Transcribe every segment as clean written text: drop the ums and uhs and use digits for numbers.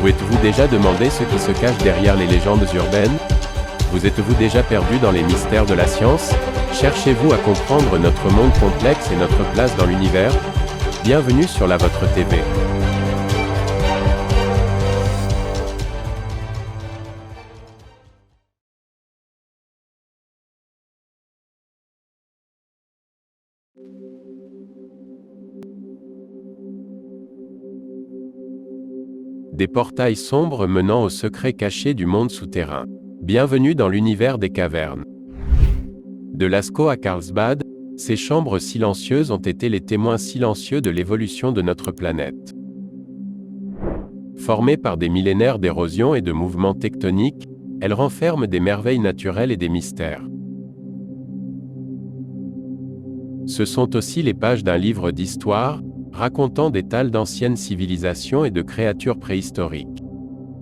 Vous êtes-vous déjà demandé ce qui se cache derrière les légendes urbaines? Vous êtes-vous déjà perdu dans les mystères de la science? Cherchez-vous à comprendre notre monde complexe et notre place dans l'univers? Bienvenue sur la Vôtre TV. Des portails sombres menant aux secrets cachés du monde souterrain. Bienvenue dans l'univers des cavernes. De Lascaux à Carlsbad, ces chambres silencieuses ont été les témoins silencieux de l'évolution de notre planète. Formées par des millénaires d'érosion et de mouvements tectoniques, elles renferment des merveilles naturelles et des mystères. Ce sont aussi les pages d'un livre d'histoire, racontant des tales d'anciennes civilisations et de créatures préhistoriques.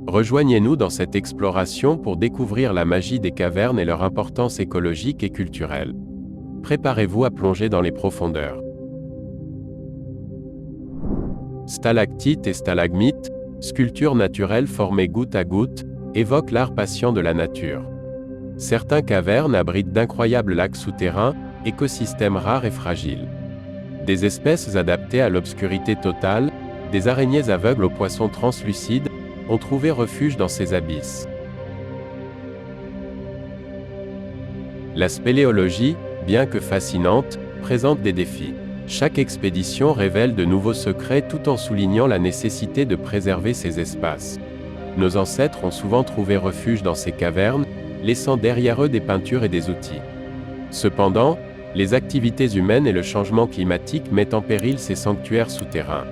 Rejoignez-nous dans cette exploration pour découvrir la magie des cavernes et leur importance écologique et culturelle. Préparez-vous à plonger dans les profondeurs. Stalactites et stalagmites, sculptures naturelles formées goutte à goutte, évoquent l'art patient de la nature. Certaines cavernes abritent d'incroyables lacs souterrains, écosystèmes rares et fragiles. Des espèces adaptées à l'obscurité totale, des araignées aveugles aux poissons translucides, ont trouvé refuge dans ces abysses. La spéléologie, bien que fascinante, présente des défis. Chaque expédition révèle de nouveaux secrets tout en soulignant la nécessité de préserver ces espaces. Nos ancêtres ont souvent trouvé refuge dans ces cavernes, laissant derrière eux des peintures et des outils. Cependant, les activités humaines et le changement climatique mettent en péril ces sanctuaires souterrains.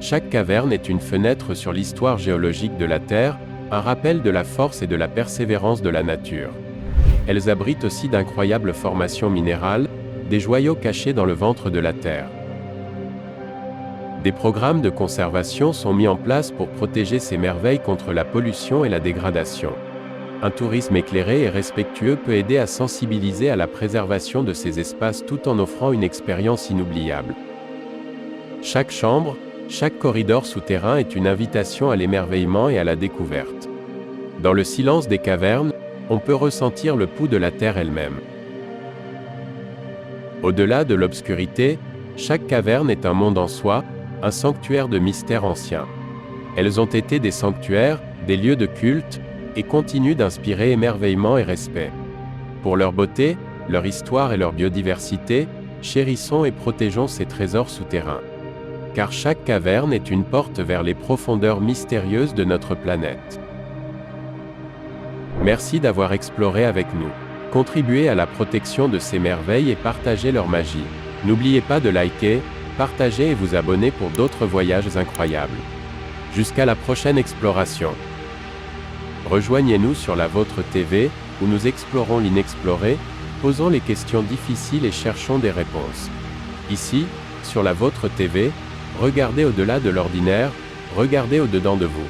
Chaque caverne est une fenêtre sur l'histoire géologique de la Terre, un rappel de la force et de la persévérance de la nature. Elles abritent aussi d'incroyables formations minérales, des joyaux cachés dans le ventre de la Terre. Des programmes de conservation sont mis en place pour protéger ces merveilles contre la pollution et la dégradation. Un tourisme éclairé et respectueux peut aider à sensibiliser à la préservation de ces espaces tout en offrant une expérience inoubliable. Chaque chambre, chaque corridor souterrain est une invitation à l'émerveillement et à la découverte. Dans le silence des cavernes, on peut ressentir le pouls de la Terre elle-même. Au-delà de l'obscurité, chaque caverne est un monde en soi, un sanctuaire de mystères anciens. Elles ont été des sanctuaires, des lieux de culte, et continuent d'inspirer émerveillement et respect. Pour leur beauté, leur histoire et leur biodiversité, chérissons et protégeons ces trésors souterrains. Car chaque caverne est une porte vers les profondeurs mystérieuses de notre planète. Merci d'avoir exploré avec nous. Contribuez à la protection de ces merveilles et partagez leur magie. N'oubliez pas de liker, partager et vous abonner pour d'autres voyages incroyables. Jusqu'à la prochaine exploration. Rejoignez-nous sur la Vôtre TV, où nous explorons l'inexploré, posons les questions difficiles et cherchons des réponses. Ici, sur la Vôtre TV, regardez au-delà de l'ordinaire, regardez au-dedans de vous.